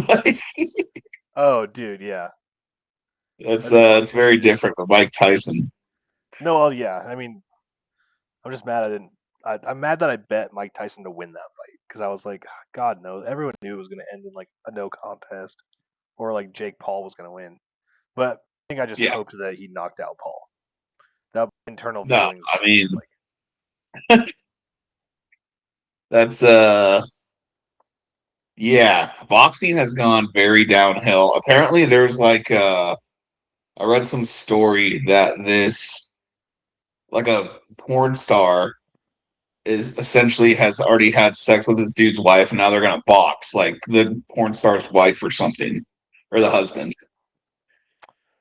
Like, Oh, dude, yeah. That's it's very different with Mike Tyson. no, well, yeah. I mean, I'm just mad I didn't. I'm mad that I bet Mike Tyson to win that fight because I was like, God knows, everyone knew it was going to end in like a no contest or like Jake Paul was going to win. But I think I just Yeah. hoped that he knocked out Paul. That internal No, feelings. I mean Like, that's yeah. Boxing has gone very downhill. Apparently, there's like I read some story that this like a porn star is essentially has already had sex with this dude's wife, and now they're gonna box like the porn star's wife or something, or the husband.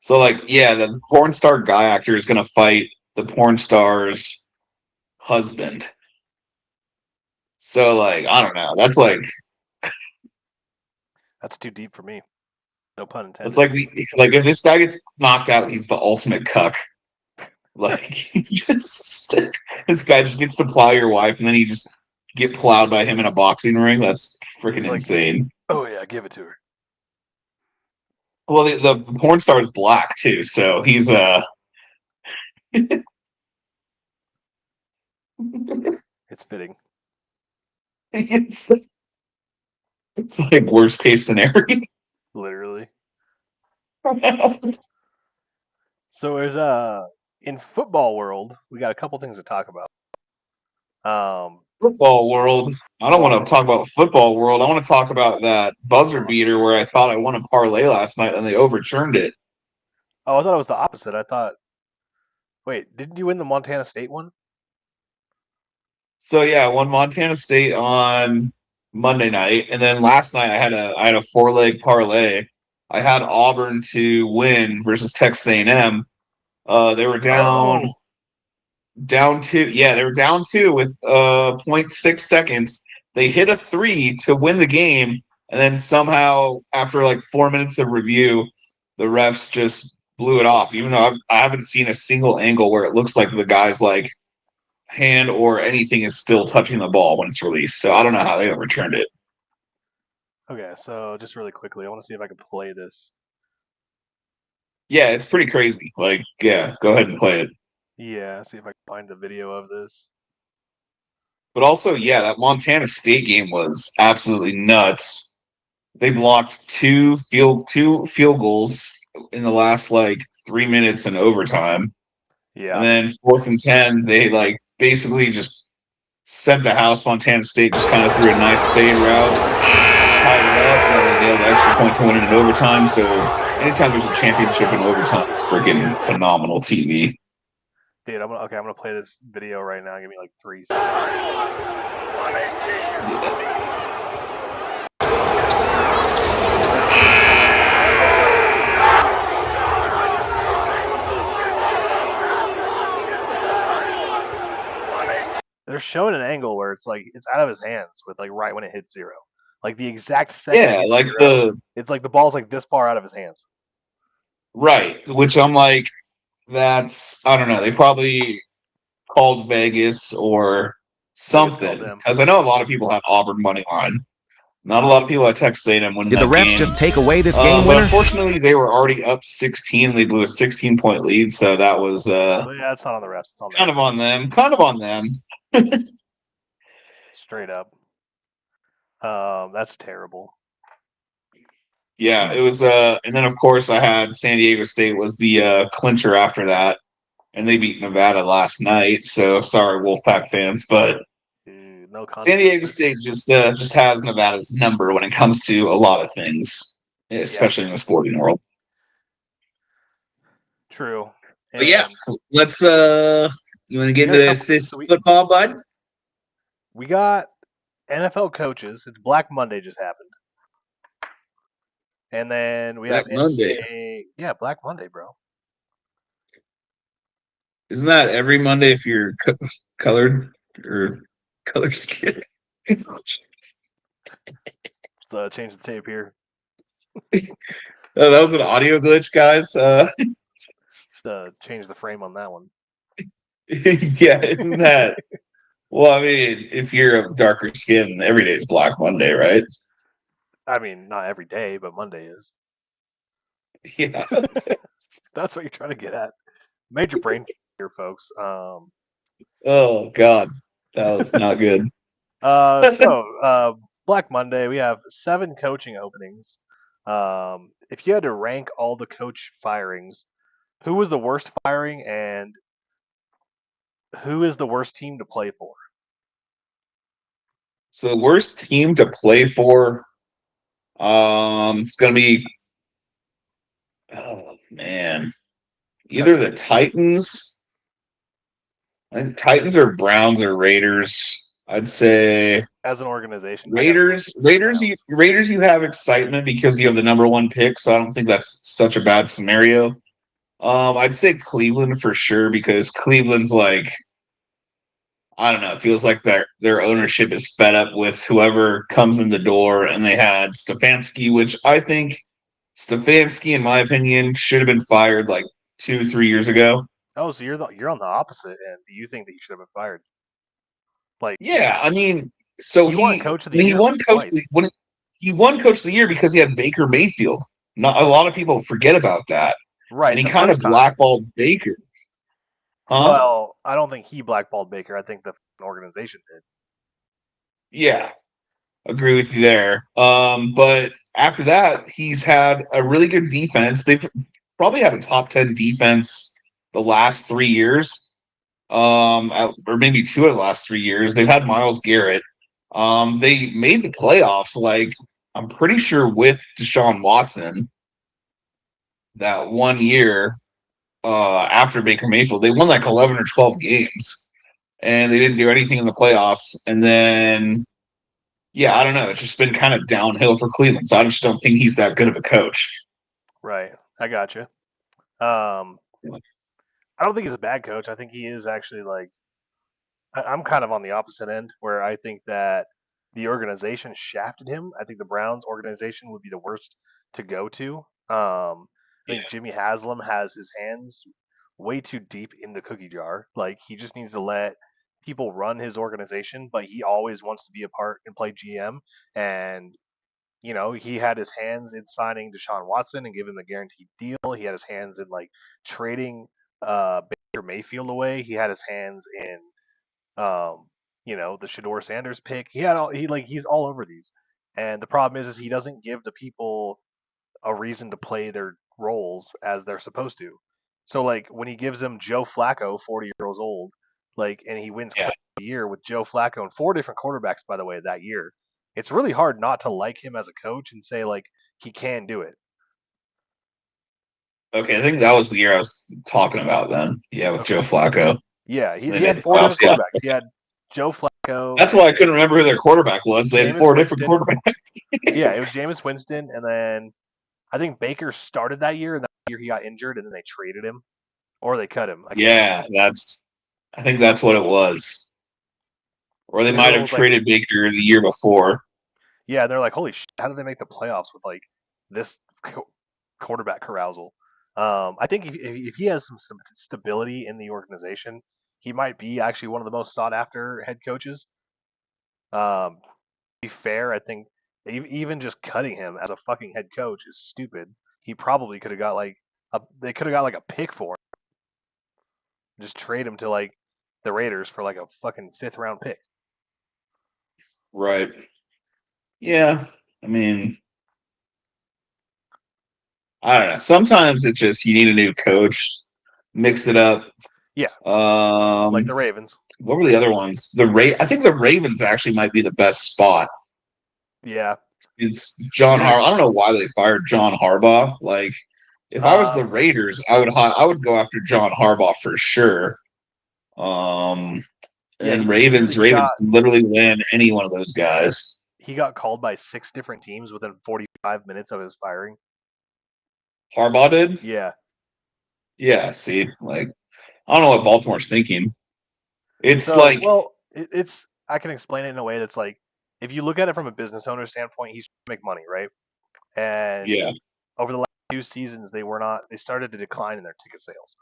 So like, yeah, the porn star guy actor is gonna fight the porn star's husband. So like, I don't know. that's too deep for me. No pun That's intended. like like if this guy gets knocked out, he's the ultimate cuck. Like just this guy just gets to plow your wife, and then you just get plowed by him in a boxing ring. That's freaking It's like, insane. oh yeah, give it to her. Well, the porn star is black too, so he's It's fitting. it's it's like worst case scenario. Literally. So there's in football world, we got a couple things to talk about. Football world. I don't want to talk about football world. I want to talk about that buzzer beater where I thought I won a parlay last night and they overturned it. Oh, I thought it was the opposite. I thought, wait, didn't you win the Montana State one? So yeah, I won Montana State on Monday night, and then last night I had a 4 leg parlay. I had Auburn to win versus Texas A&M. They were Oh, down two. Yeah, they were down two with zero point 0.6 seconds. They hit a three to win the game, and then somehow after like 4 minutes of review, the refs just blew it off. Even though I haven't seen a single angle where it looks like the guy's like hand or anything is still touching the ball when it's released. So I don't know how they overturned it. okay. So just really quickly, I want to see if I can play this. Yeah, it's pretty crazy. Like, yeah, go ahead and play it. Yeah, see if I can find the video of this. But also, yeah, that Montana State game was absolutely nuts. They blocked two field goals in the last like 3 minutes in overtime. And Yeah, then 4th and 10, they like basically just sent the house. Montana State just kind of threw a nice fade route, tied it up, and then they nailed the extra point to win it in overtime. So anytime there's a championship in overtime, it's freaking phenomenal TV. dude. I'm gonna play this video right now. Give me like 3 seconds. They're showing an angle where it's like it's out of his hands with like right when it hits zero, like the exact second it Yeah, hits like zero. the It's like the ball's like this far out of his hands. right, which I'm like, that's I don't know. They probably called Vegas or Vegas called something them. because I know a lot of people have Auburn money line. Not a lot of people at Texas A&M winning Did the that refs game. just take away this game But winner? unfortunately, they were already up 16. And they blew a 16-point lead, so that was So yeah, it's not on the refs. It's on kind them. of on them. Kind of on them. Straight up. That's terrible. Yeah, it was. And then of course I had San Diego State was the clincher after that, and they beat Nevada last night. So sorry, Wolfpack fans, but Dude, no San Diego controversy. State just has Nevada's number when it comes to a lot of things, Yeah, especially in the sporting world. true. But yeah, And let's you want to get we got into a this couple. this So football, bud? we got NFL coaches. It's Black Monday just happened, and then we have Black Monday. NCAA. Yeah, Black Monday, bro. Isn't that every Monday if you're colored or color skin? Let's change the tape here. That was an audio glitch, guys. Let's change the frame on that one. Yeah, isn't that? Well, I mean, if you're of darker skin, every day is Black Monday, right? I mean, not every day, but Monday is. Yeah. That's what you're trying to get at. Major brain here, folks. Oh God, that was not good. So Black Monday, we have 7 coaching openings. If you had to rank all the coach firings, who was the worst firing, and who is the worst team to play for? So the worst team to play for, it's gonna be, oh man, Got either the Titans. I think Titans or Browns or Raiders. I'd say as an organization. I got Raiders. Raiders. Browns. Raiders. You have excitement because you have the number one pick, so I don't think that's such a bad scenario. I'd say Cleveland for sure because Cleveland's like, I don't know. It feels like their ownership is fed up with whoever comes in the door, and they had Stefanski, which I think Stefanski, in my opinion, should have been fired like 2, 3 years ago. Oh, so you're on the opposite end. Do you think that he should have been fired? Like Yeah, I mean, so he won Coach of the he Year won twice. he won Coach of the Year because he had Baker Mayfield. Not a lot of people forget about that, and Right, he the kind of first time. blackballed Baker, huh? Well, I don't think he blackballed Baker. I think the organization did. Yeah, agree with you there. But after that, he's had a really good defense. They've probably had a top 10 defense the last 3 years, or maybe 2 of the last 3 years. They've had Miles Garrett. They made the playoffs, like I'm pretty sure with Deshaun Watson that one year after Baker Mayfield. They won like 11 or 12 games, and they didn't do anything in the playoffs. And then yeah, I don't know. It's just been kind of downhill for Cleveland. So I just don't think he's that good of a coach. Right, I got you. I don't think he's a bad coach. I think he is actually like I'm kind of on the opposite end where I think that the organization shafted him. I think the Browns organization would be the worst to go to. I Yeah. think Jimmy Haslam has his hands way too deep in the cookie jar. Like he just needs to let people run his organization, but he always wants to be a part and play GM. And he had his hands in signing Deshaun Watson and giving him a guaranteed deal. He had his hands in like trading Baker Mayfield away. He had his hands in the Shador Sanders pick. He's all over these. And the problem is he doesn't give the people a reason to play their roles as they're supposed to. So like when he gives them Joe Flacco, 40 years old, and he wins Yeah. coach of the year with Joe Flacco and 4 different quarterbacks by the way that year. It's really hard not to like him as a coach and say like he can do it. Okay. I think that was the year I was talking about then. Yeah, with Joe Okay. Flacco. Yeah, he, They he made had the four playoffs. different Yeah. quarterbacks. He had Joe Flacco That's why I couldn't remember who their quarterback was. They had Jameis 4 different Winston. quarterbacks. Yeah, it was Jameis Winston, and then I think Baker started that year, and that year he got injured, and then they traded him or they cut him. I can't remember. Yeah, I think that's what it was. Or they And might everyone have was like, traded Baker the year before. "Yeah," they're like, "Holy shit! How did they make the playoffs with like this quarterback carousal?" I think if he has some stability in the organization, he might be actually one of the most sought after head coaches. To be fair, I think even just cutting him as a fucking head coach is stupid. He probably could have got they could have got like a pick for him. Just trade him to like the Raiders for like a fucking fifth round pick. Right. Yeah. I mean, I don't know. Sometimes it just you need a new coach, mix it up. Yeah, like Um, the Ravens. what were the other ones? I think the Ravens actually might be the best spot. Yeah, It's John you're Harbaugh. I don't know why they fired John Harbaugh. Like, if I was the um Raiders, I would go after John Harbaugh for sure. Um, yeah and he Ravens can literally land any one of those guys. he got called by 6 different teams within 45 minutes of his firing. Harbaugh did. Yeah. Yeah. See, like, I don't know what Baltimore's thinking. It's So like, well, it's I can explain it in a way that's like if you look at it from a business owner standpoint, he's trying to make money, right? And yeah, over the last 2 seasons, they started to decline in their ticket sales.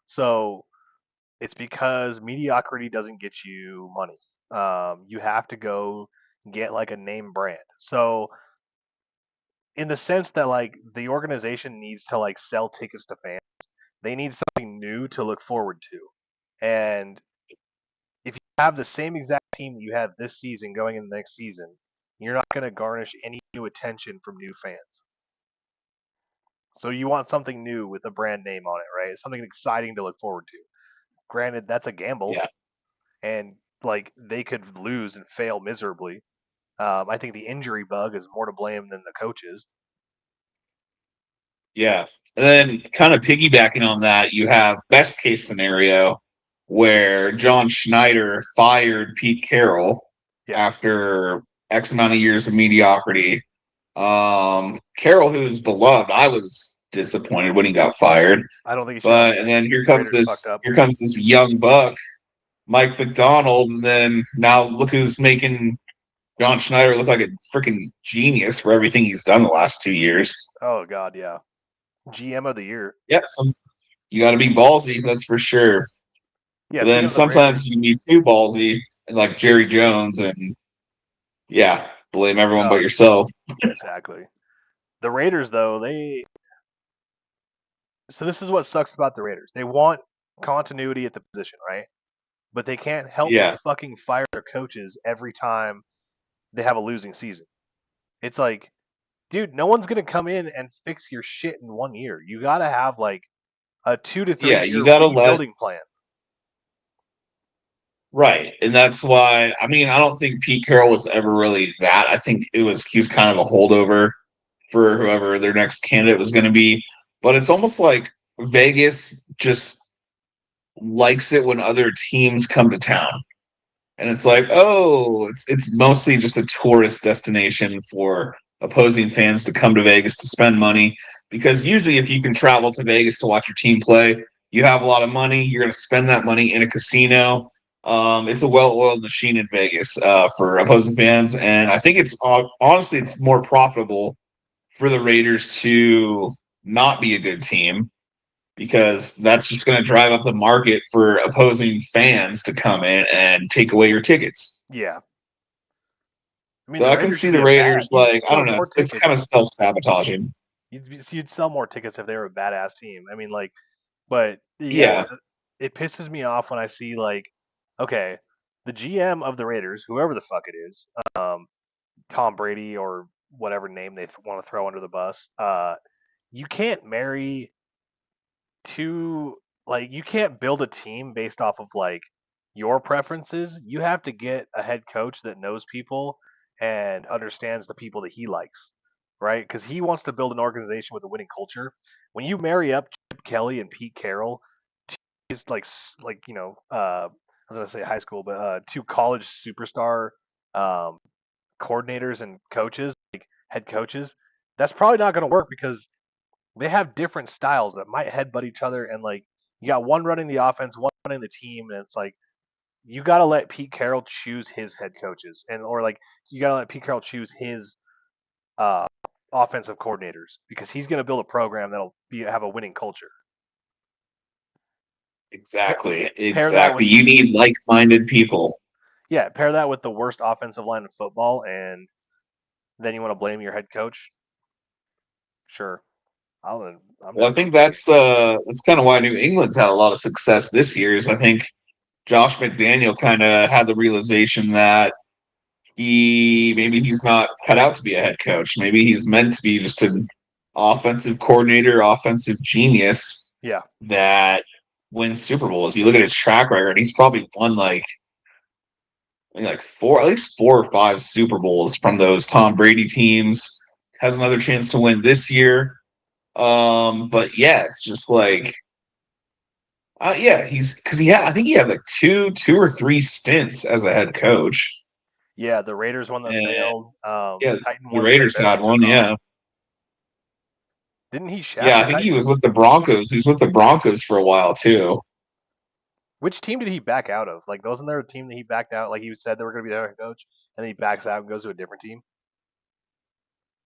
So it's because mediocrity doesn't get you money. You have to go get like a name brand. So in the sense that like the organization needs to like sell tickets to fans. They need something new to look forward to. And if you have the same exact team that you have this season going in the next season, you're not going to garnish any new attention from new fans. So you want something new with a brand name on it, right? Something exciting to look forward to. Granted, that's a gamble, Yeah. and like they could lose and fail miserably. I think the injury bug is more to blame than the coaches. Yeah. And then kind of piggybacking on that, you have best case scenario where John Schneider fired Pete Carroll Yeah, after X amount of years of mediocrity. Carroll, who's beloved, I was disappointed when he got fired. I don't think he should have But either. and then The Raiders fucked up. here comes this young buck, Mike McDonald, and then now look who's making John Schneider look like a freaking genius for everything he's done the last 2 years. Oh God, yeah. GM of the year. Yep, you got to be ballsy, that's for sure. Yeah. But Speaking then of the Raiders, sometimes you can be too ballsy, like Jerry Jones, and yeah, blame everyone but yourself. exactly. The Raiders, though, they so this is what sucks about the Raiders. They want continuity at the position, right? But they can't help but Yeah, fucking fire their coaches every time they have a losing season. It's like, dude, no one's gonna come in and fix your shit in 1 year. You gotta have like a 2 to 3 yeah, you year got to let rebuilding plan. right, and that's why. I mean, I don't think Pete Carroll was ever really that. I think he was kind of a holdover for whoever their next candidate was going to be. But it's almost like Vegas just likes it when other teams come to town. And it's like, oh, it's mostly just a tourist destination for opposing fans to come to Vegas to spend money. Because usually, if you can travel to Vegas to watch your team play, you have a lot of money. You're going to spend that money in a casino. It's a well-oiled machine in Vegas for opposing fans, and I think it's honestly it's more profitable for the Raiders to not be a good team because that's just going to drive up the market for opposing fans to come in and take away your tickets. Yeah. I mean, So the I can Raiders see should be the a bad. Raiders You'd like I sell don't know, more it's kind tickets. of self sabotaging. You'd sell more tickets if they were a badass team. I mean, like, but yeah, Yeah, it pisses me off when I see like, okay, the GM of the Raiders, whoever the fuck it is, Tom Brady or whatever name they want to throw under the bus, you can't marry two, like, you can't build a team based off of like your preferences. You have to get a head coach that knows people and understands the people that he likes, right? Because he wants to build an organization with a winning culture. When you marry up Chip Kelly and Pete Carroll, it's like I was gonna say high school, but two college superstar um, coordinators and coaches, like head coaches, that's probably not going to work because they have different styles that might headbutt each other. And like you got one running the offense, one running the team, and it's like you got to let Pete Carroll choose his head coaches, and or like you got to let Pete Carroll choose his uh, offensive coordinators because he's going to build a program that'll have a winning culture. exactly, Pair that exactly. with You need like minded people. pair that with the worst offensive line in football, and then you want to blame your head coach. Sure, I'm Well, I down for think the debate. that's kind of why New England's had a lot of success this year. Is I think Josh McDaniel kind of had the realization that maybe he's not cut out to be a head coach. Maybe he's meant to be just an offensive coordinator, offensive genius Yeah, that wins Super Bowls. You look at his track record; he's probably won like at least 4 or 5 Super Bowls from those Tom Brady teams. Has another chance to win this year. But yeah, it's just like yeah, he's because I think he had like two or three stints as a head coach. yeah. The Raiders one that And failed. yeah, The Titan the one that they Raiders barely had took one. off. Yeah, Didn't he yeah, shaft the I think he was Titans? with the Broncos. He was with the Broncos for a while too. Which team did he back out of? Like, wasn't there a team that he backed out? Like he said they were going to be their head coach, and then he backs out and goes to a different team.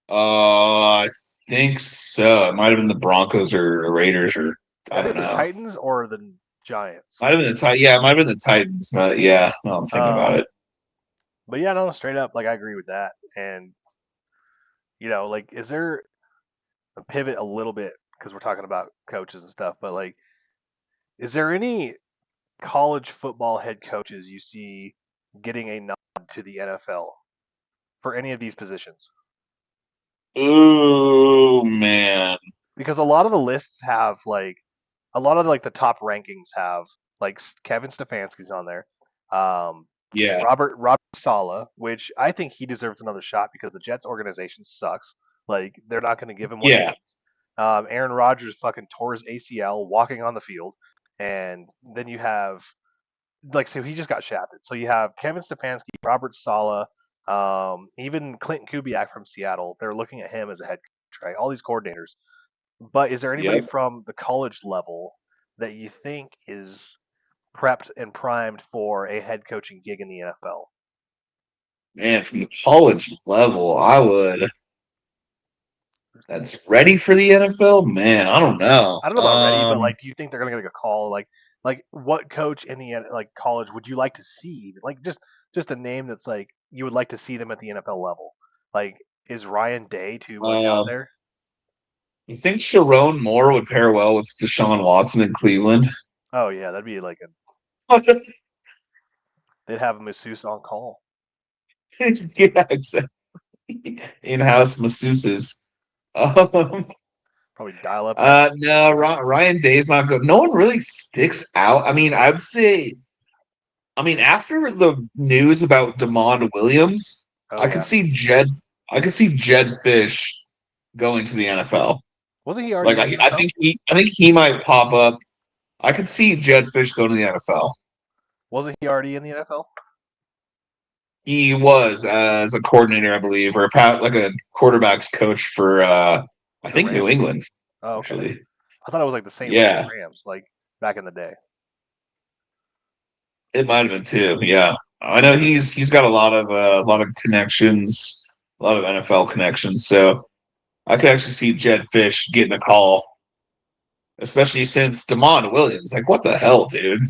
I think so. It might have been the Broncos or the Raiders or I I think don't it was know. Titans or the Giants. Might have been Yeah, it might have been the Titans. Yeah, no, I'm thinking about Um, it. but yeah, no, straight up, like I agree with that. And Like, is there a pivot a little bit because we're talking about coaches and stuff, but like, is there any college football head coaches you see getting a nod to the NFL for any of these positions? Ooh, man. Because a lot of the lists have like a lot of the top rankings have like Kevin Stefanski's on there, um, Yeah, Robert Sala, which I think he deserves another shot because the Jets organization sucks. Like they're not going to give him what he yeah, needs. Aaron Rodgers fucking tore his ACL walking on the field, and then you have so he just got shafted. So you have Kevin Stefanski, Robert Sala, even Clinton Kubiak from Seattle. They're looking at him as a head coach, right? All these coordinators. But is there anybody yep. from the college level that you think is prepped and primed for a head coaching gig in the NFL? Man, from the college level, I would. That's ready for the NFL? Man, I don't know. I don't know about ready, but like, do you think they're gonna get a call? Like what coach in the like college would you like to see? Like, just a name that's like you would like to see them at the NFL level. Like, is Ryan Day too much out uh, there? you think Sharon Moore would pair well with Deshaun Watson in Cleveland? Oh yeah, that'd be like a they'd have a masseuse on call. Yeah, exactly. In-house masseuses. Um, Probably dial up that. no, Ryan Day's not good. No one really sticks out. I mean, I'd say, after the news about Damon Williams, Oh I could yeah, see Jed, I could see Jed Fish going to the NFL. wasn't he already Like, in the I NFL? think he might pop up. I could see Jed Fish going to the NFL. Wasn't he already in the NFL? He was as a coordinator, I believe, or like a quarterbacks coach for I The think New Rams? England, Oh okay. actually. I thought it was like the St. Louis Yeah, Rams, like back in the day. it might have been too. Yeah, I know he's got a lot of connections, a lot of NFL connections. So I could actually see Jed Fish getting a call, especially since Damon Williams. Like, what the hell, dude?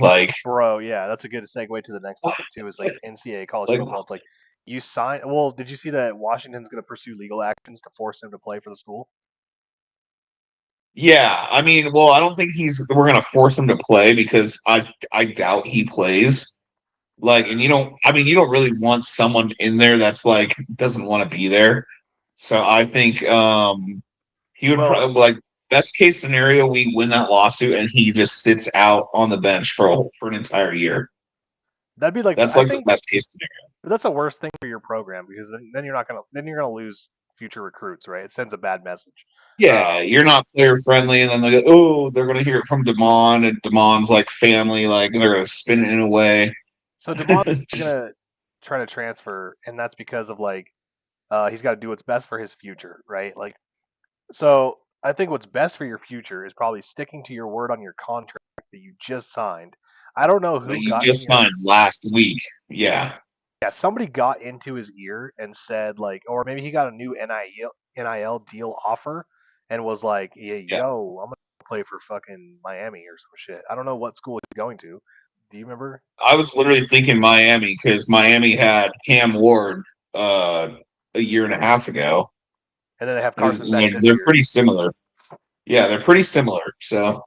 Bro, yeah, that's a good segue to the next topic too. Is like NCAA college Like, football. It's like you sign. Well, did you see that Washington's going to pursue legal actions to force him to play for the school? yeah. I mean, well, I don't think we're gonna force him to play because I doubt he plays. Like, and you don't really want someone in there that's like doesn't want to be there. So I think he would Well, probably like best case scenario, we win that lawsuit and he just sits out on the bench for an entire year. that'd be like That's I like the think best case scenario. that's the worst thing for your program because then you're not gonna then you're gonna lose future recruits, right? It sends a bad message. Yeah, Um, you're not player friendly, and then they go, oh, they're gonna hear it from Damon, and Damon's like family, like they're gonna spin it in a way. so Demon's Just gonna try to transfer, and that's because of like he's got to do what's best for his future, right? Like, so I think what's best for your future is probably sticking to your word on your contract that you just signed. I don't know that who you got in just your signed last week. Yeah, yeah, somebody got into his ear and said like, or maybe he got a new NIL deal offer and was like, yeah, yeah. yo, I'm gonna play for fucking Miami or some shit. I don't know what school he's going to. Do you remember? I was literally thinking Miami because Miami had Cam Ward uh, a year and a half ago. And then they have Is Carson Beck like this they're year. pretty similar. Yeah, they're pretty similar. So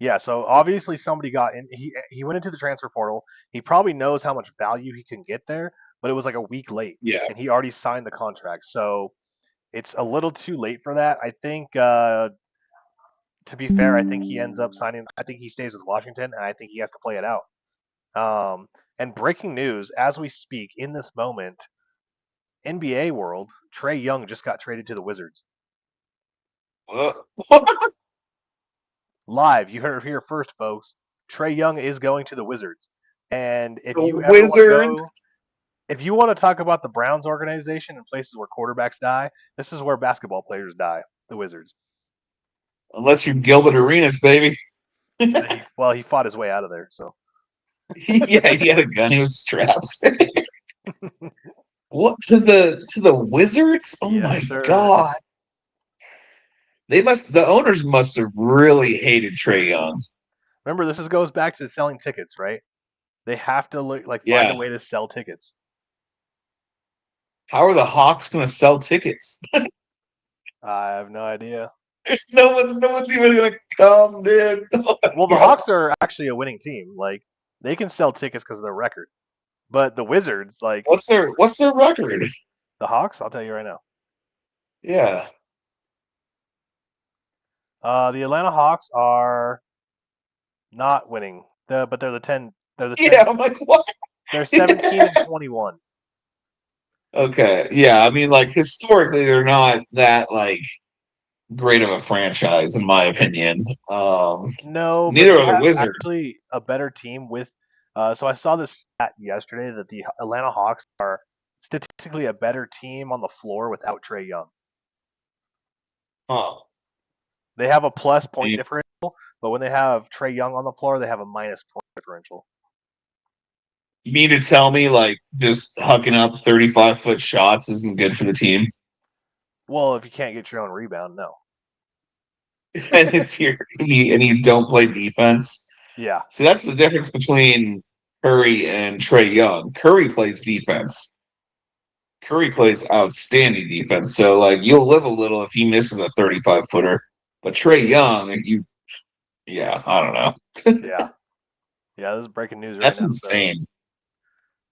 Yeah, so obviously somebody got in. He went into the transfer portal. He probably knows how much value he can get there, but it was like a week late, yeah, and he already signed the contract. So it's a little too late for that. I think, to be fair, I think he ends up signing. I think he stays with Washington, and I think he has to play it out. And breaking news as we speak in this moment, NBA world, Trey Young just got traded to the Wizards. uh, Live, you heard it here first, folks. Trey Young is going to the Wizards. And if the you ever want to Wizards. go if you want to talk about the Browns organization and places where quarterbacks die, this is where basketball players die. The Wizards. Unless you're Gilbert Arenas, baby. He fought his way out of there. So Yeah, he had a gun. He was strapped. What to the Wizards? Oh yes, my sir. god! The owners must have really hated Trey Young. Remember, this goes back to selling tickets, right? They have to find Yeah, a way to sell tickets. How are the Hawks going to sell tickets? I have no idea. There's no one's even going to come, dude. Oh my Well, the God. Hawks are actually a winning team. Like they can sell tickets because of their record. But the Wizards, like What's their record? the Hawks, I'll tell you right now. Yeah. The Atlanta Hawks are not winning. But they're the 10. They're the 10. Yeah, I'm like, what? They're 17 and 21. Okay. Yeah, I mean, like historically, they're not that like great of a franchise, in my opinion. No, but Neither they are the have Wizards. actually a better team with. So I saw this stat yesterday that the Atlanta Hawks are statistically a better team on the floor without Trey Young. Huh. They have a plus point You differential, but when they have Trey Young on the floor, they have a minus point differential. you mean to tell me like just hucking up 35-foot shots isn't good for the team? Well, if you can't get your own rebound, no. And if you don't play defense, Yeah, see that's the difference between Curry and Trey Young. Curry plays defense. Curry plays outstanding defense. So like you'll live a little if he misses a 35-footer. But Trey Young, yeah, I don't know. yeah, yeah. This is breaking news right That's now. So insane.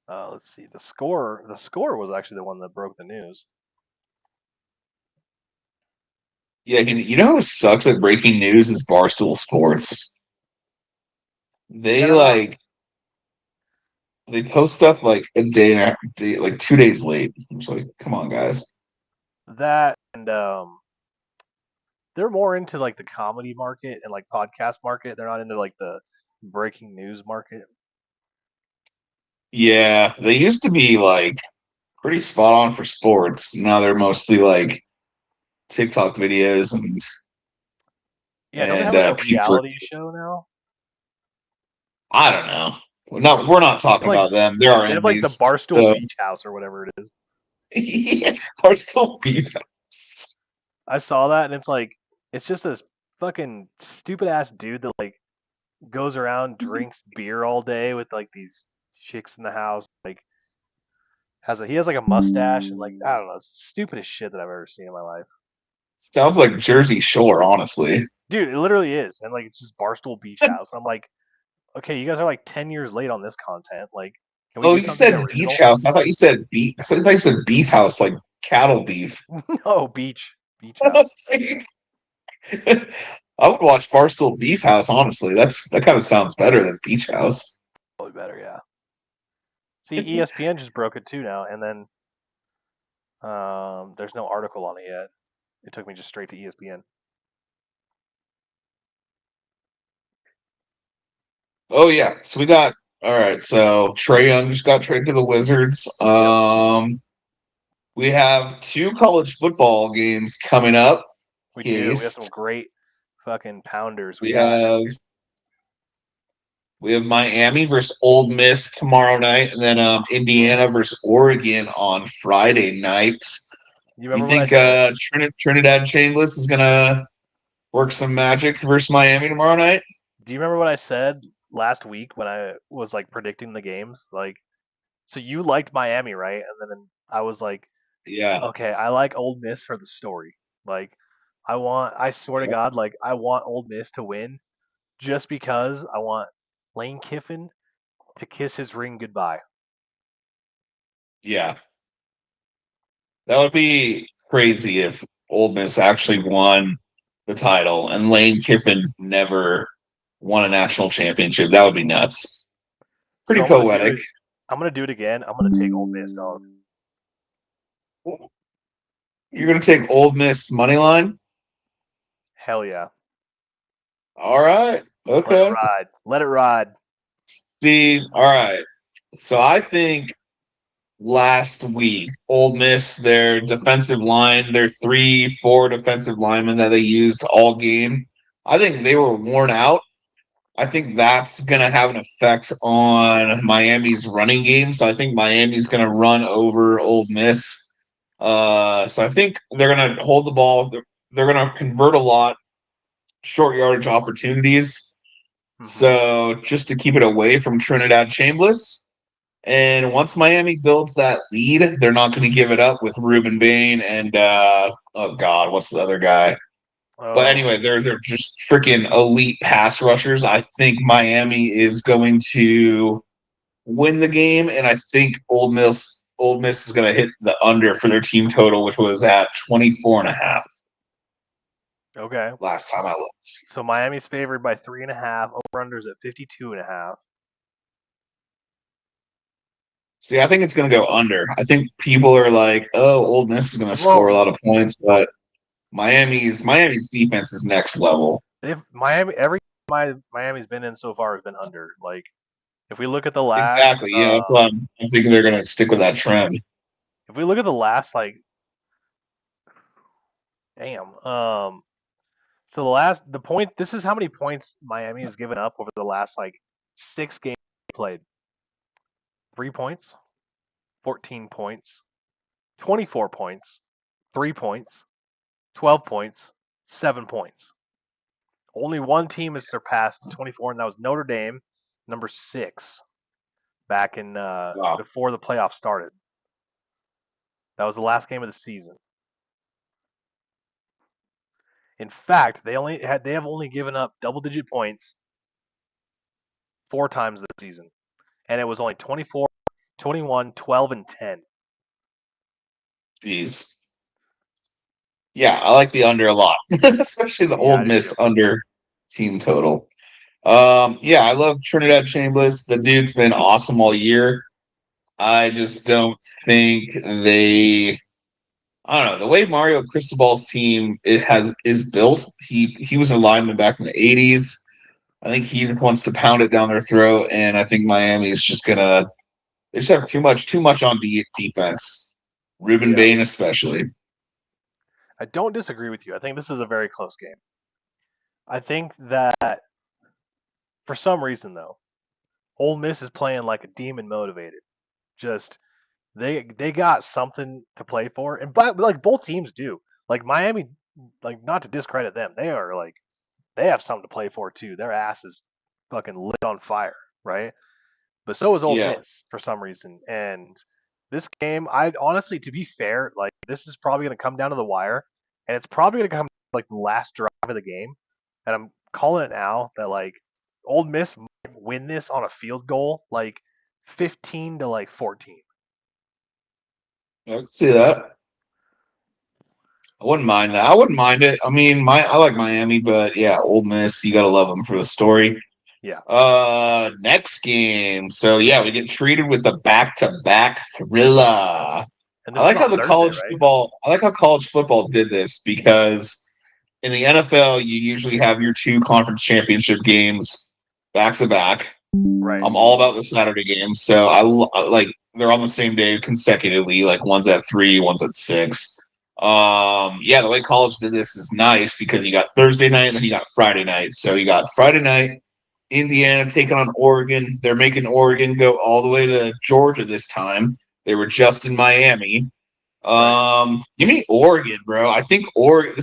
let's see. The score was actually the one that broke the news. Yeah, you know who sucks at breaking news is Barstool Sports. Yeah, They they're not like they post stuff like a day and a day, like 2 days late. I'm just like, come on, guys. that, and they're more into like the comedy market and like podcast market. They're not into like the breaking news market. Yeah, they used to be like pretty spot on for sports. Now they're mostly like TikTok videos Yeah, don't they have and like a pizza. reality show now? I don't know. We're not They talking have like about them. They're our they have like the enemies. Barstool So Beach House or whatever it is. yeah, Barstool beef. I saw that and it's just this fucking stupid ass dude that like goes around drinks beer all day with like these chicks in the house. Like he has like a mustache and like I don't know, it's the stupidest shit that I've ever seen in my life. Sounds like Jersey Shore, honestly. Dude, it literally is, and like it's just Barstool Beach House. And I'm like, okay, you guys are like 10 years late on this content. Like, can we Oh, do you something said beach original? house. I thought you said beef. I thought you said beef house, like cattle beef. No, beach I house. was like, I would watch Barstool Beef House. Honestly, that kind of sounds better than Beach House. Probably better, yeah. See, ESPN just broke it too now, and then there's no article on it yet. It took me just straight to ESPN. Oh yeah, so we got all right. So Trey Young just got traded to the Wizards. Yep, We have two college football games coming up. we do. We have some East. great fucking pounders. We We got have we have Miami versus Ole Miss tomorrow night, and then Indiana versus Oregon on Friday night. you You remember what I think said? Trinidad Chambliss is gonna work some magic versus Miami tomorrow night? Do you remember what I said last week when I was like predicting the games? Like, so you liked Miami, right? And then I was like, Yeah. okay, I like Old Miss for the story. Like, I swear to God, like I want Old Miss to win just because I want Lane Kiffin to kiss his ring goodbye. Yeah. That would be crazy if Ole Miss actually won the title and Lane Kiffin never won a national championship. That would be nuts. So Pretty I'm gonna do poetic. it. I'm gonna do it again. I'm gonna take Old Miss, dog. You're gonna take Ole Miss money line? Hell yeah. All right. Let it Okay. ride. Let it ride. See, all right. So I think last week, Ole Miss, their defensive line, their 3, 4 defensive linemen that they used all game, I think they were worn out. I think that's going to have an effect on Miami's running game. So I think Miami's going to run over Ole Miss. So I think they're going to hold the ball. They're going to convert a lot short yardage opportunities. Hmm. So just to keep it away from Trinidad Chambliss, And once Miami builds that lead, they're not going to give it up with Ruben Bain and oh god, what's the other guy? But Oh, anyway, they're just freaking elite pass rushers. I think Miami is going to win the game, and I think Old Miss is going to hit the under for their team total, which was at 24.5 okay. last time I looked. So Miami's favored by 3.5. Over/unders at 52.5. See, I think it's going to go under. I think people are like, "Oh, Old Miss is going to score a Well, lot of points," but Miami's defense is next level. if Miami every Miami's been in so far has been under. Like if we look at the last, Exactly. Yeah, that's why I'm thinking they're going to stick with that trend. if we look at the last, like, damn, so the point. This is how many points Miami has given up over the last like 6 games played. 3 points, 14 points, 24 points, 3 points, 12 points, 7 points. Only one team has surpassed 24, and that was Notre Dame, number 6, back in Wow. before the playoffs started. That was the last game of the season. In fact, they have only given up double-digit points 4 times this season, and it was only 24, 21, 12, and 10. Jeez. Yeah, I like the under a lot, especially the Yeah, I Old do too. Miss under team total. Yeah, I love Trinidad Chambliss. The dude's been awesome all year. I just don't think they. I don't know the way Mario Cristobal's team is built. He was a lineman back in the '80s. I think he just wants to pound it down their throat, and I think Miami is just gonna. They just have too much on defense. Ruben Yeah, Bain especially. I don't disagree with you. I think this is a very close game. I think that for some reason though, Ole Miss is playing like a demon motivated. Just they got something to play for, and but like both teams do. Like Miami, like not to discredit them, they are like they have something to play for too. Their ass is fucking lit on fire, right? But so is Ole Yeah, Miss for some reason. And this game, I honestly, to be fair, like this is probably going to come down to the wire, and it's probably going to come like the last drive of the game. And I'm calling it now that like Old Miss might win this on a field goal, like 15 to like 14. I can see that. I wouldn't mind that. I wouldn't mind it. I mean, I like Miami, but yeah, Old Miss, you gotta love them for the story. Yeah, Next game. So yeah, we get treated with a back-to-back thriller. and I this is like how on the Thursday, college right? football. I like how college football did this because in the NFL, you usually have your two conference championship games back to back. Right. I'm all about the Saturday games, so like they're on the same day consecutively. Like one's at 3, one's at 6. Yeah, the way college did this is nice because you got Thursday night and then you got Friday night. So you got Friday night, Indiana taking on Oregon. They're making Oregon go all the way to Georgia this time. They were just in Miami. Right. Give me Oregon, bro. I think Oregon.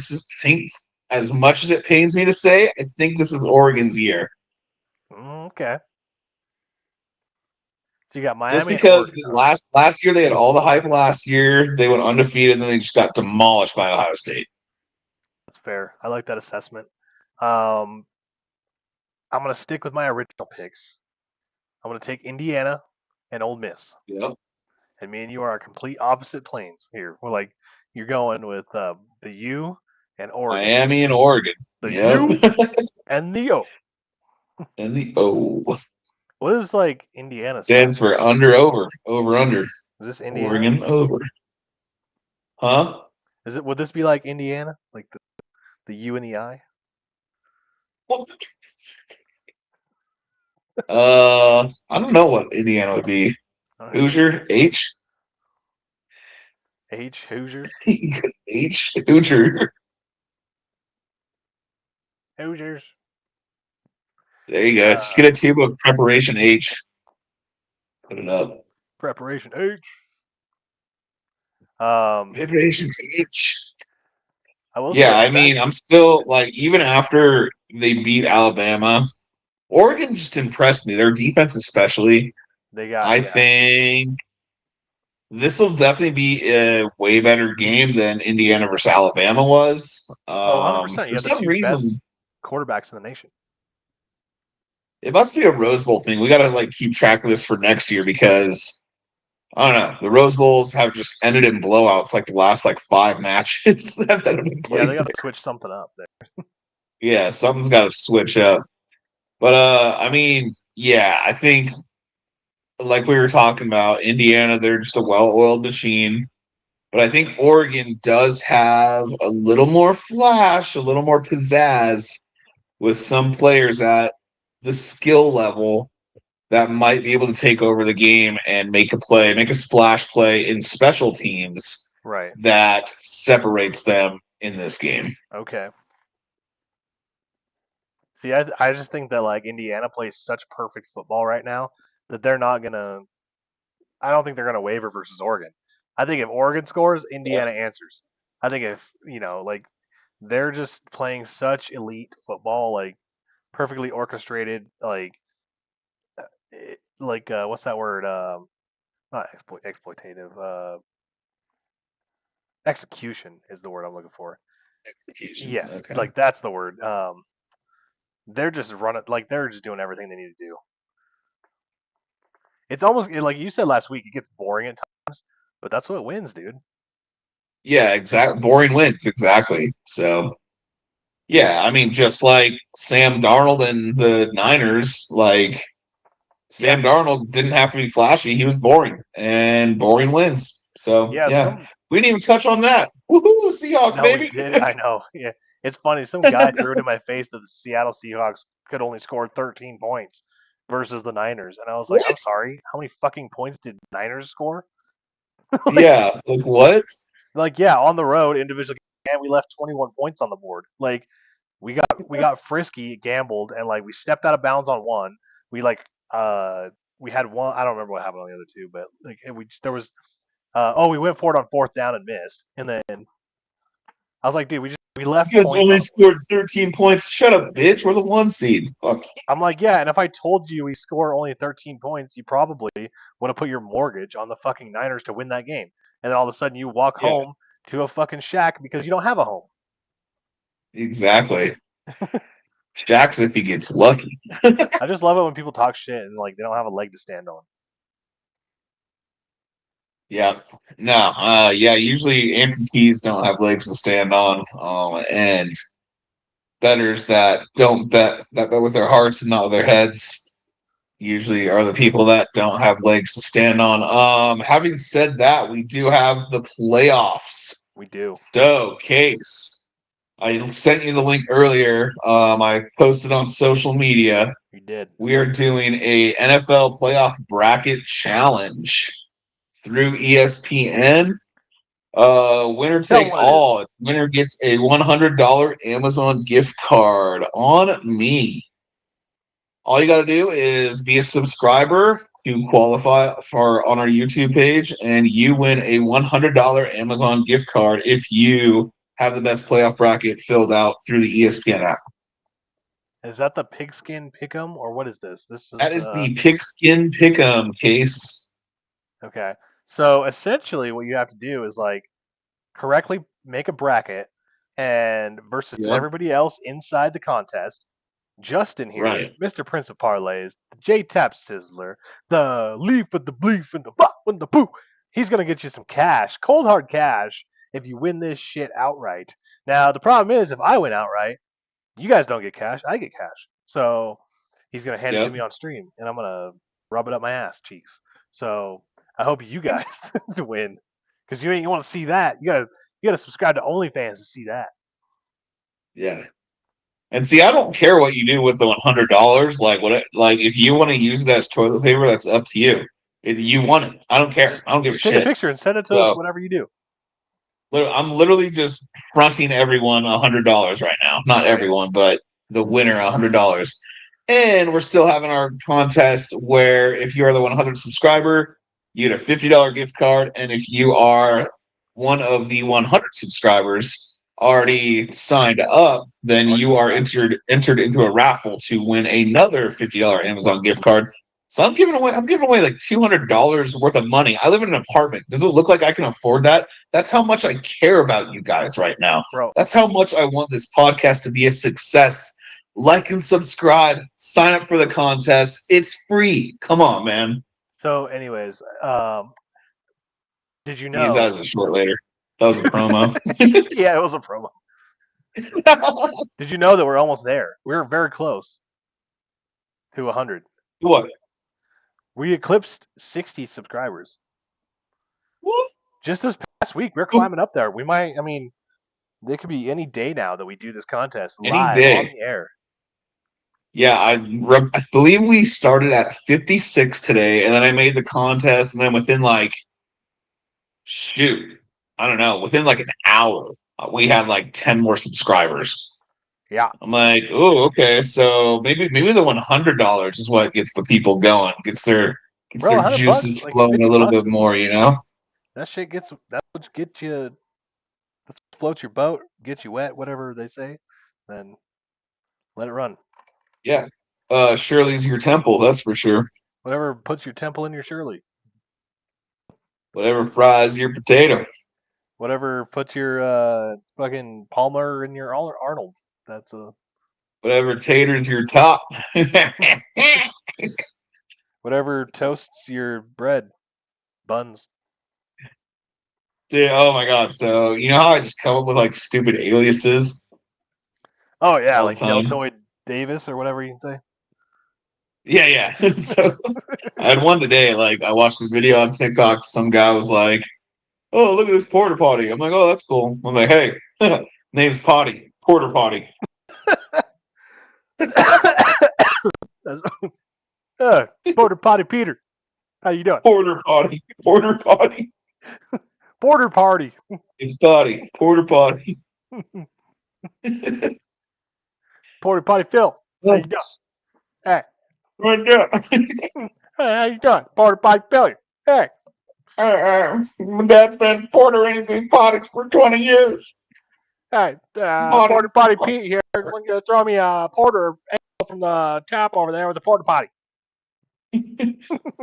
Think as much as it pains me to say, I think this is Oregon's year. Okay. So you got Just Miami and because Oregon, huh? last year they had all the hype last year, they went undefeated, and then they just got demolished by Ohio State. That's fair. I like that assessment. Um, I'm gonna stick with my original picks. I'm gonna take Indiana and Ole Miss. Yep. And me and you are complete opposite planes here. We're like, you're going with the U and Oregon. Miami and Oregon. The Yep. U and the O. And the O What does like Indiana stand stands for? for over under. Is this Indiana? Oregon over. Huh? Is it? Would this be like Indiana? Like the U and the I? I don't know what Indiana would be. All right. Hoosier H H Hoosiers. H Hoosier. Hoosiers. There you go. Just get Uh, a tube of preparation H. Put it up. preparation H. Um, Preparation H. I will Yeah, say I back. mean, I'm still like, even after they beat Alabama, Oregon just impressed me. Their defense, especially. They got I think this will definitely be a way better game than Indiana versus Alabama was. Oh, 100%. You For have the some two best reason, quarterbacks in the nation. it must be a Rose Bowl thing. We got to like keep track of this for next year because I don't know. The Rose Bowls have just ended in blowouts like the last like 5 matches that have been Yeah, they played. got to switch something up there. Yeah, something's got to switch up. But I mean, yeah, I think like we were talking about, Indiana, they're just a well-oiled machine. But I think Oregon does have a little more flash, a little more pizzazz with some players at the skill level that might be able to take over the game and make a play, make a splash play in special teams Right. that separates them in this game. Okay. See, I just think that like Indiana plays such perfect football right now that they're not gonna. I don't think they're gonna waver versus Oregon. I think if Oregon scores, Yeah. Indiana answers. I think if like they're just playing such elite football, like perfectly orchestrated, what's that word? Not exploitative. Execution is the word I'm looking for. Execution. Yeah, Okay. like that's the word. They're just running, like they're just doing everything they need to do. It's almost like you said last week. It gets boring at times, but that's what wins, dude. Yeah, exactly. Boring wins, exactly. So, yeah, I mean, just like Sam Darnold and the Niners, like Yeah, Sam Darnold didn't have to be flashy. He was boring, and boring wins. So, yeah. yeah, we didn't even touch on that. Woohoo, Seahawks, No, we baby. did. I know. Yeah, it's funny. Some guy threw it in my face that the Seattle Seahawks could only score 13 points versus the Niners, and I was like, I'm What? sorry. How many fucking points did Niners score? like, Yeah, like what? yeah, on the road individual, and we left 21 points on the board. Like, we got frisky, gambled, and like we stepped out of bounds on one. We like we had one. I don't remember what happened on the other two, but like there was we went for it on fourth down and missed, and then I was like, dude, we left You guys points only on the board. scored 13 points. Shut up, bitch. We're the 1 seed. Fuck. I'm like, yeah, and if I told you we score only 13 points, you probably would have put your mortgage on the fucking Niners to win that game. And then all of a sudden you walk Yeah, home to a fucking shack because you don't have a home. exactly. Shaq's if he gets lucky. I just love it when people talk shit and like they don't have a leg to stand on. Yeah. No, yeah, usually amputees don't have legs to stand on. And bettors that don't bet that bet with their hearts and not with their heads usually are the people that don't have legs to stand on. Having said that, we do have the playoffs. We do. So, Case, I sent you the link earlier. I posted on social media. We did. We are doing a NFL playoff bracket challenge through ESPN. Winner Tell them take what it is. all. Winner gets a $100 Amazon gift card on me. All you got to do is be a subscriber to qualify for on our YouTube page, and you win a $100 Amazon gift card if you have the best playoff bracket filled out through the ESPN app. Is that the pigskin pick'em or what is this? This is That is the the Pigskin Pick'em, Case. okay. So essentially, what you have to do is like correctly make a bracket and versus Yep. everybody else inside the contest. Justin here, Right. Mr. Prince of Parlays, the J Tapp Sizzler, the Leaf with the Bleef and the Bop and the Boo. He's gonna get you some cash, cold hard cash, if you win this shit outright. Now the problem is, if I win outright, you guys don't get cash, I get cash. So he's gonna hand it to Yep. me on stream, and I'm gonna rub it up my ass cheeks. So I hope you guys to win, because you want to see that. You gotta subscribe to OnlyFans to see that. Yeah. And see, I don't care what you do with the $100. Like if you want to use it as toilet paper, that's up to you. If you want it, I don't care. Just I don't give a just take a shit. picture and send it to us. So Whatever you do. I'm literally just fronting everyone $100 right now. Not Right. everyone, but the winner $100. And we're still having our contest where if you are the 100 subscriber, you get a $50 gift card, and if you are one of the 100 subscribers already signed up, then Already you are subscribed. entered into a raffle to win another $50 Amazon gift card. So I'm giving away like $200 worth of money. I live in an apartment. Does it look like I can afford that? That's how much I care about you guys right now. Bro. That's how much I want this podcast to be a success. Like and subscribe. Sign up for the contest. It's free. Come on, man. So, anyways, did you Use that know? as a short later. That was a promo. Yeah, it was a promo. Did you know that we're almost there? We're very close to 100. What? We eclipsed 60 subscribers What? just this past week. We're climbing up there. We might. I mean, it could be any day now that we do this contest Any live on day. the air. Yeah, I believe we started at 56 today, and then I made the contest, and then within like shoot, I don't know, within like an hour, we had like 10 more subscribers. Yeah. I'm like, oh, okay, so maybe the $100 is what gets the people going, gets Bro, their 100 bucks, juices like flowing a 50 little bucks. bit more, you know? That shit gets that would get you. Let's float your boat, get you wet, whatever they say. Then let it run. Yeah. Shirley's your temple, that's for sure. Whatever puts your temple in your Shirley. Whatever fries your potato. Whatever puts your fucking Palmer in your Arnold. That's a Whatever taters your top. whatever toasts your bread buns. Dude, oh my god. So you know how I just come up with like stupid aliases Oh yeah, all the like time? Deltoid Davis or whatever you can say. Yeah, yeah. So I had one today, like I watched this video on TikTok, some guy was like, oh, look at this porter potty. I'm like, oh, that's cool. I'm like, hey, name's Potty. Porter potty. That's, Porter Potty Peter. How you doing? Porter potty. Porter potty. Porter Party. It's potty. Porter potty. Porter Potty Phil. How you doing? Hey. Right there. Hey, how you doing? Porter Potty Phil. Hey. My dad's been portering these potties for 20 years. Hey, Potty. Porter Potty Pete here. Want you to throw me a porter from the tap over there with the porta potty.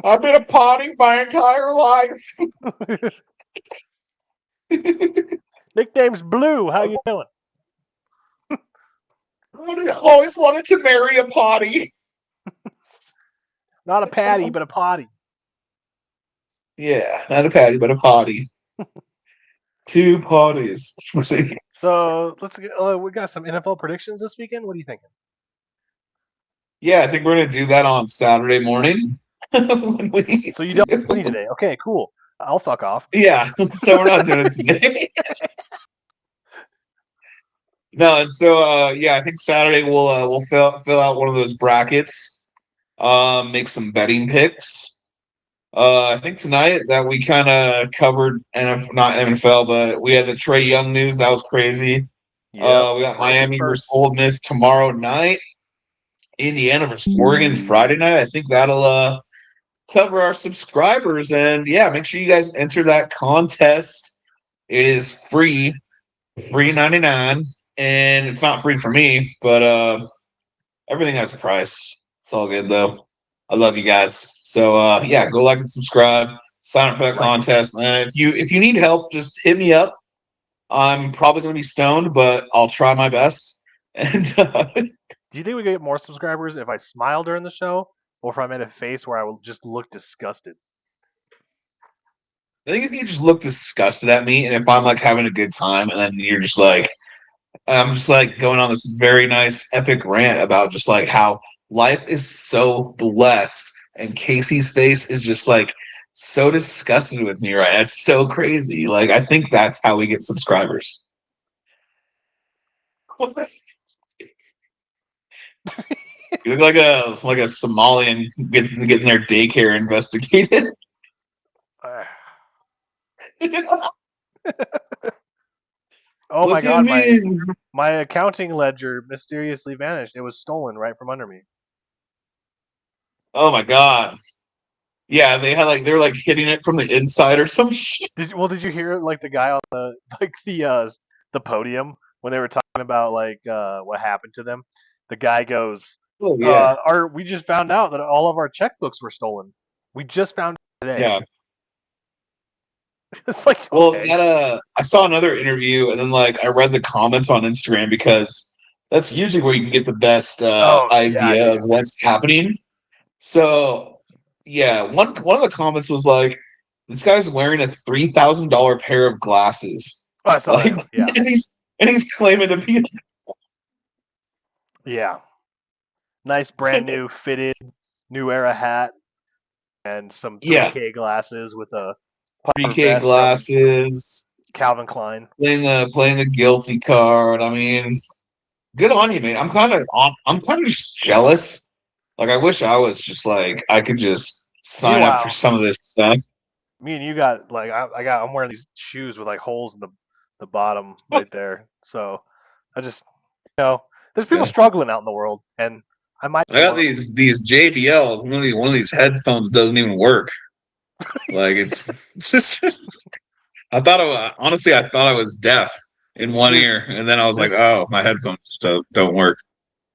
I've been a potty my entire life. Nickname's Blue. How you doing? I always wanted to marry a potty. Not a patty, but a potty. Yeah, not a patty, but a potty. Two potties. So let's get. We got some NFL predictions this weekend. What are you thinking? Yeah, I think we're gonna do that on Saturday morning. So you don't need today. Okay, cool. I'll fuck off. Yeah, so we're not doing it today. No, and so yeah, I think Saturday we'll fill out one of those brackets, make some betting picks. I think tonight that we kind of covered, not NFL, but we had the Trey Young news. That was crazy. Yep. We got Heard it here Miami versus first. Ole Miss tomorrow night. Indiana versus Oregon Friday night. I think that'll cover our subscribers. And yeah, make sure you guys enter that contest. It is free 99, and it's not free for me, but everything has a price. It's all good though. I love you guys. So yeah, go like and subscribe. Sign up for that Like it. contest. And if you need help, just hit me up. I'm probably going to be stoned, but I'll try my best. And Do you think we could get more subscribers if I smile during the show, or if I made a face where I will just look disgusted? I think if you just look disgusted at me, and if I'm like having a good time, and then you're just like, I'm just like going on this very nice epic rant about just like how life is so blessed, and Casey's face is just like so disgusted with me right now. It's so crazy. Like I think that's how we get subscribers. You look like a Somalian getting their daycare investigated. Oh my Look at god, me. my accounting ledger mysteriously vanished. It was stolen right from under me. Oh my god. Yeah, they're like hitting it from the inside or some shit. Did you hear like the guy on the the podium when they were talking about like what happened to them? The guy goes, Oh yeah, we just found out that all of our checkbooks were stolen. We just found out today. yeah. It's like, Well, okay. that I saw another interview, and then like I read the comments on Instagram because that's usually where you can get the best Oh yeah, idea of dude. what's happening. So yeah, one of the comments was like, "This guy's wearing a $3,000 pair of glasses, Oh, I saw like, that one. Yeah, and he's claiming to be yeah. Nice brand new fitted New Era hat and some yeah, 3K glasses with a puffer 3K vest from glasses, Calvin Klein. playing the guilty card. I mean, good on you, man. I'm kind of just jealous. Like I wish I was just like I could just sign up for Meanwhile, some of this stuff. me and you got like I'm wearing these shoes with like holes in the bottom right there. So I just there's people Yeah. struggling out in the world, and I might I be got one of them. these JBLs. One of these headphones doesn't even work. Like it's just I thought honestly I thought I was deaf in one This ear, and then I was like, this oh, my headphones don't work.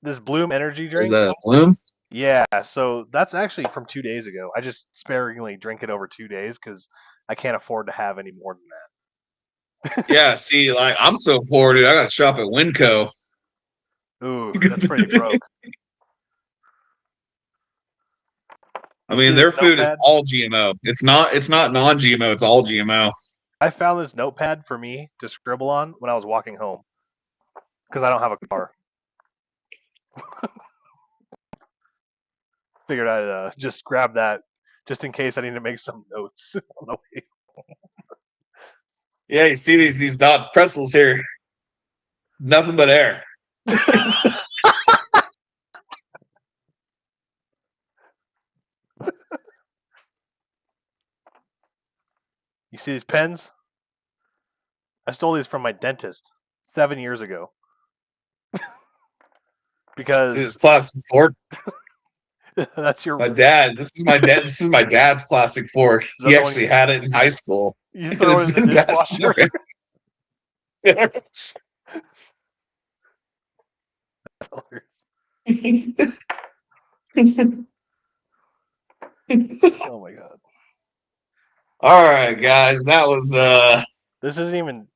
this Bloom energy Is drink. that a Bloom? Yeah, so that's actually from 2 days ago. I just sparingly drink it over 2 days because I can't afford to have any more than Yeah. See, like I'm so poor, dude. I got to shop at Winco. that. Ooh, that's pretty broke. I You see mean, their this food is notepad? all GMO. It's not non-GMO. It's all GMO. I found this notepad for me to scribble on when I was walking home because I don't have a car. Figured I'd just grab that just in case I need to make some notes on the way. Yeah, you see these Dots pretzels here. Nothing but air. You see these pens? I stole these from my dentist 7 years ago This because plastic fork. that's your. My dad. This is my dad. This is my dad's plastic fork. Is that He the one actually had it in high school, you and throw it's it in the been passed dishwasher? down. Oh my god. All right, guys. That was This isn't even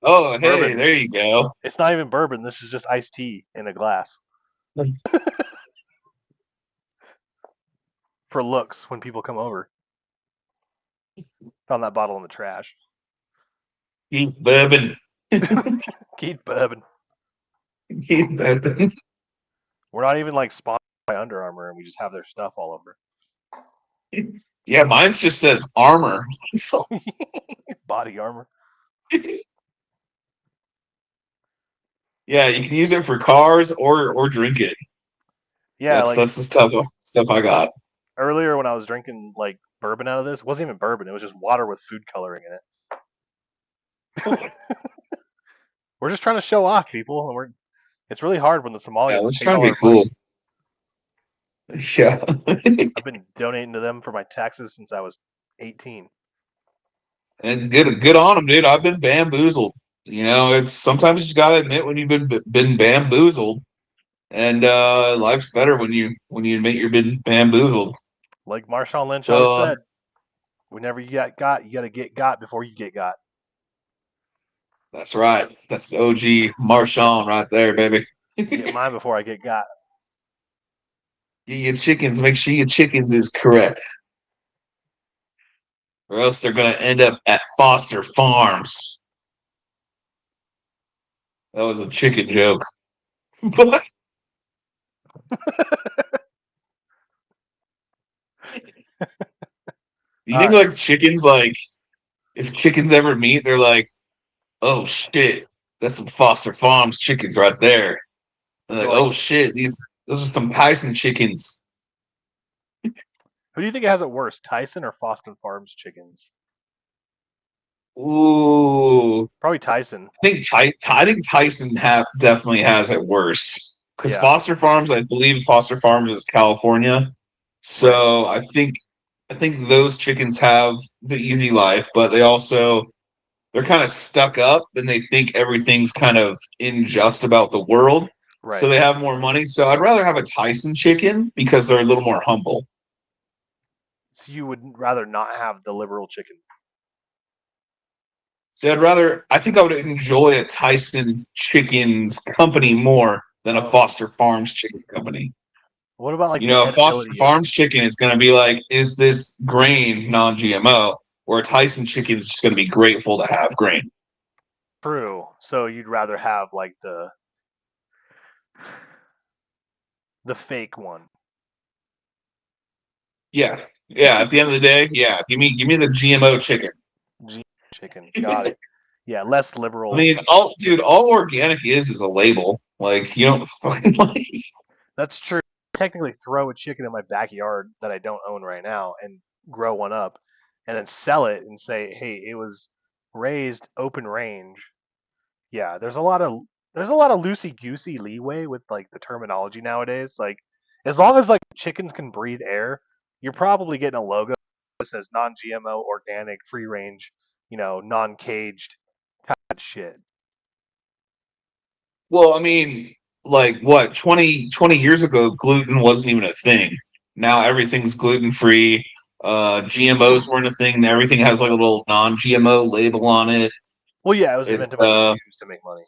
Oh, hey, bourbon. there you go. It's not even bourbon. This is just iced tea in a glass for looks when people come over. Found that bottle in the trash. Keith Bourbon. Keith Bourbon. Keith Bourbon. We're not even like sponsored by Under Armour, and we just have their stuff all over. Yeah, mine just says armor. So, Body armor. yeah, you can use it for cars or drink it. Yeah, That's like that's the stuff I got. earlier when I was drinking like bourbon out of this, it wasn't even bourbon. It was just water with food coloring in it. We're just trying to show off, people, and it's really hard when the Yeah, Somalians let's take try and all be our money. cool. Yeah. I've been donating to them for my taxes since I was 18. And good on them, dude. I've been bamboozled. It's sometimes you just gotta admit when you've been bamboozled, and life's better when you admit you've been bamboozled. Like Marshawn Lynch always So said, whenever you got, you got to get got before you get got. that's right. That's the OG Get Marshawn right there, baby. get mine before I get got. Get your chickens. Make sure your chickens is correct, or else they're gonna end up at Foster Farms. That was a chicken joke. But you All think right. like chickens, like if chickens ever meet, they're like, oh shit, that's some Foster Farms chickens right there. And Is it like, like oh shit, those are some Tyson chickens. who do you think has it worse, Tyson or Foston Farms chickens? Ooh, Probably Tyson. I think Tyson definitely has it worse because Yeah. Foster Farms, I believe Foster Farms is California, Right. so I think those chickens have the easy life, but they're kind of stuck up and they think everything's kind of unjust about the world. so Right. they have more money. So I'd rather have a Tyson chicken because they're a little more humble. So you would rather not have the liberal chicken. See, I think I would enjoy a Tyson chicken's company more than a Oh, Foster Farms chicken company. what about like You the know, a Foster edibility of it? Farms chicken is going to be like, is this grain non-GMO? Or a Tyson chicken is just going to be grateful to have grain. True. So you'd rather have like the fake one. Yeah, yeah. At the end of the day, yeah. Give me the GMO chicken. G chicken. Got it. Yeah, less I liberal. mean, all organic is a label. Like you don't fucking like. That's true. Technically throw a chicken in my backyard that I don't own right now and grow one up and then sell it and say, "Hey, it was raised open range." Yeah, there's a lot of loosey goosey leeway with like the terminology nowadays. Like as long as like chickens can breathe air, you're probably getting a logo that says non-GMO, organic, free range, non-caged type of shit. Well, I mean, like what 20 years ago, gluten wasn't even a thing. Now everything's gluten free. GMOs weren't a thing. Everything has like a little non-GMO label on it. Well, yeah, it was It's invented by the Jews to make money.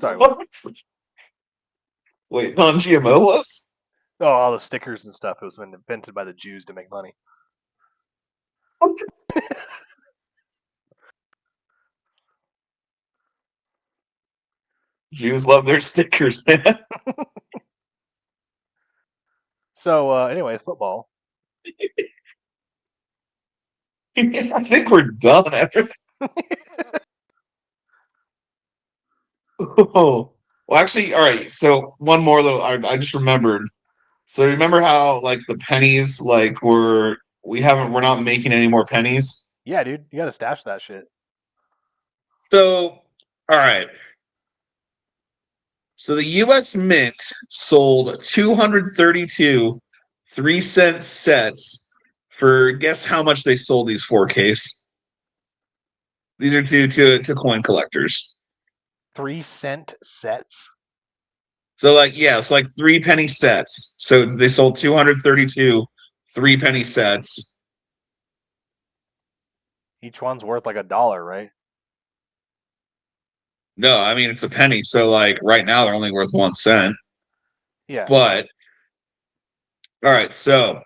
Sorry, what? wait, non-GMO was? Oh, all the stickers and stuff. It was invented by the Jews to make money. Jews love their stickers, man. So, anyways, football. I think we're done after. Oh, well, actually, all right. So one more little. I just remembered. So remember how like the pennies like we're not making any more pennies. Yeah, dude, you gotta stash that shit. So all right. So the U.S. Mint sold 232 3-cent sets for guess how much they sold these 4Ks. These are to coin collectors. 3-cent sets. So like yeah, it's like 3-penny sets. So they sold 232 3-penny sets. Each one's worth like $1, right? No, I mean it's a penny. So like right now they're only worth 1 cent. Yeah. But all right, so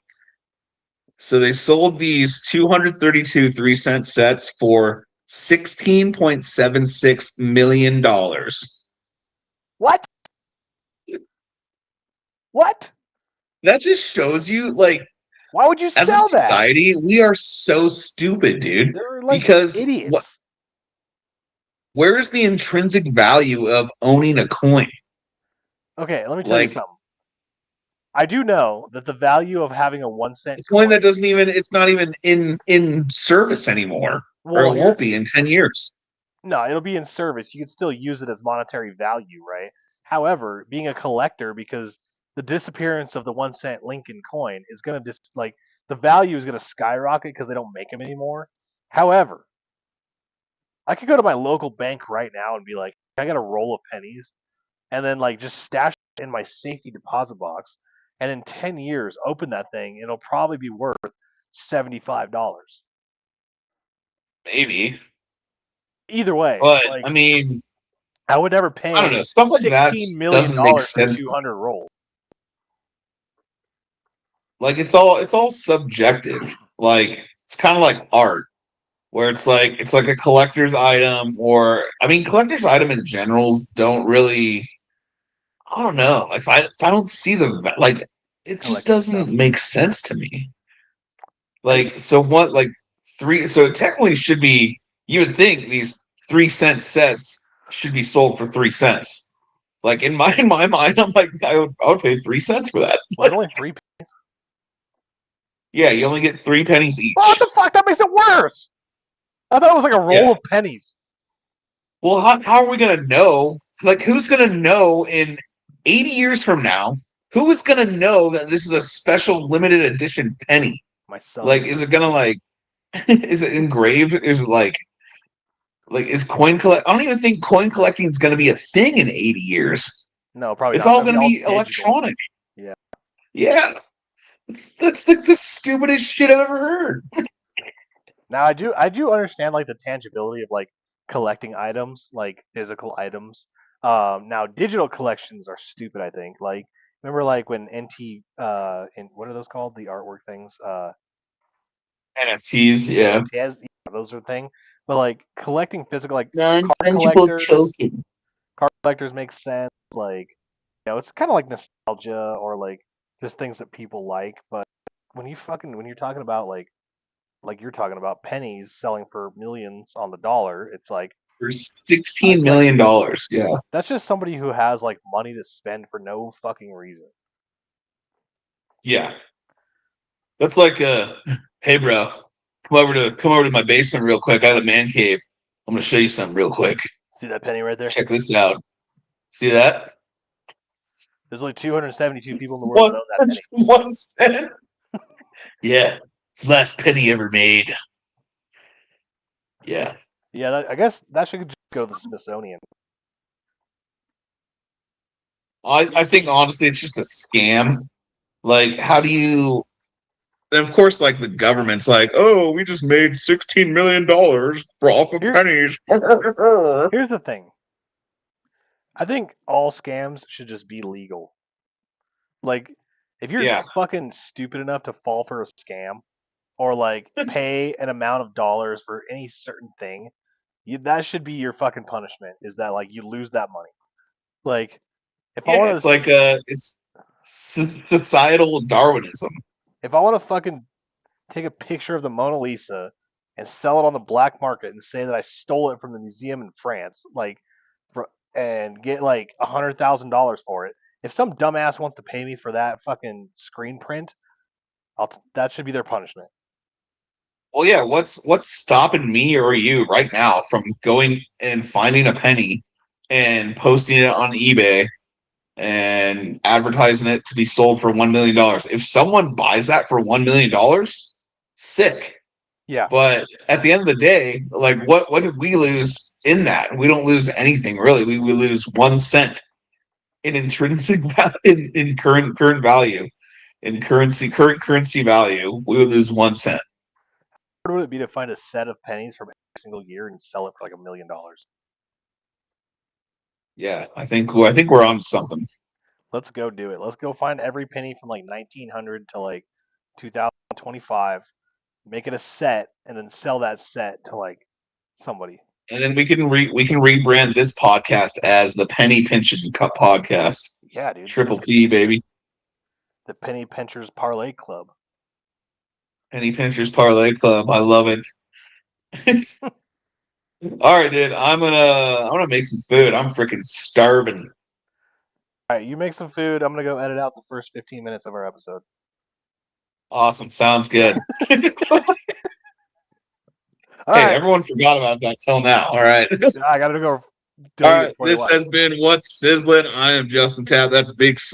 they sold these 232 3-cent sets for $16.76 million. What? What? That just shows you, like, Why would you as a sell that? society, we are so stupid, dude. They're like Because idiots. where's the intrinsic value of owning a coin? Okay, let me tell you Like something. I do know that the value of having a a 1-cent coin coin. that doesn't even it's not even in service anymore. Or Well, it here, won't be in 10 years. no, it'll be in service. You could still use it as monetary value, right? However, being a collector, because the disappearance of the 1-cent Lincoln coin is gonna just like the value is gonna skyrocket because they don't make them anymore. However, I could go to my local bank right now and be like, I got a roll of pennies, and then like just stash it in my safety deposit box, and in 10 years open that thing, it'll probably be worth $75. Maybe. Either way, But like I mean, I would never I don't pay know. Stuff like that $16 just million doesn't make dollars for sense. 200 rolls. Like it's all subjective. Like it's kind of like art, where it's like a collector's item, or I mean, collector's item in general don't really. I don't know. If I don't see like, it just Collecting stuff. doesn't make sense to me. I Like so what like three so it technically should be you would think these 3-cent sets should be sold for 3 cents. Like in my mind, I'm like I would pay 3 cents for that. there's Like only three. yeah, you only get 3 pennies Oh, what each. the fuck? That makes it worse. I thought it was like a roll Yeah. of pennies. Well, how are we gonna know? Like, who's gonna know in 80 years from now? Who is gonna know that this is a special limited edition penny? My son Like, will. is it gonna like, is it engraved? Is it Like, is coin collect? I don't even think coin collecting is going to be a thing in 80 years. No, probably It's not. all That'd be going to all be digital. electronic. Yeah. Yeah, that's the stupidest shit I've ever heard. Now I do understand like the tangibility of like collecting items, like physical items. Now digital collections are stupid. I think. Like remember like when NT in what are those called? The artwork things. NFTs, yeah. NTS. Yeah, those are the thing. But like collecting physical like card Non-fungible collectors. token. Card collectors make sense. Like it's kind of like nostalgia or like just things that people like. But when you're talking about like you're talking about pennies selling for millions on the dollar, it's like For $16 it's like million. Yeah. that's just somebody who has like money to spend for no fucking reason. Yeah. That's like hey bro, come over to my basement real quick. I got a man cave. I'm gonna show you something real quick. See that penny right there? Check this out. See that? There's only 272 people in the world that One, own that penny. 1 cent. Yeah. It's the last penny ever made. Yeah. Yeah, I guess that should just go to the Smithsonian. I think honestly it's just a scam. Like, how do you and of course, like the government's like, oh, we just made $16 million for off of Here, pennies. here's the thing. I think all scams should just be legal. Like, if you're Yeah, fucking stupid enough to fall for a scam or like pay an amount of dollars for any certain thing, that should be your fucking punishment. Is that like you lose that money? Like, if I yeah. want It's to, like it's societal Darwinism. if I want to fucking take a picture of the Mona Lisa and sell it on the black market and say that I stole it from the museum in France, like, and get like $100,000 for it. If some dumbass wants to pay me for that fucking screen print, that should be their punishment. Well, yeah. What's stopping me or you right now from going and finding a penny and posting it on eBay and advertising it to be sold for $1 million? If someone buys that for $1 million, sick. Yeah, But at the end of the day, like what did we lose in that? We don't lose anything really. We lose 1 cent in intrinsic in current value, in current currency value. We would lose 1 cent. how hard would it be to find a set of pennies from every single year and sell it for like $1 million? Yeah, I think we're on to something. Let's go do it. Let's go find every penny from like 1900 to like 2025, make it a set, and then sell that set to like somebody. And then we can rebrand this podcast as the Penny Pinching Cup Podcast. Yeah, dude. Triple P, baby. The Penny Pinchers Parlay Club. Penny Pinchers Parlay Club. I love it. All right, dude. I'm gonna make some food. I'm freaking starving. All right, you make some food. I'm gonna go edit out the first 15 minutes of our episode. Awesome. Sounds good. All Hey, right, everyone forgot about that till now. All right. I gotta go All delete it right. for you. This has been What's Sizzlin'. I am Justin Tapp. That's Big Sleep.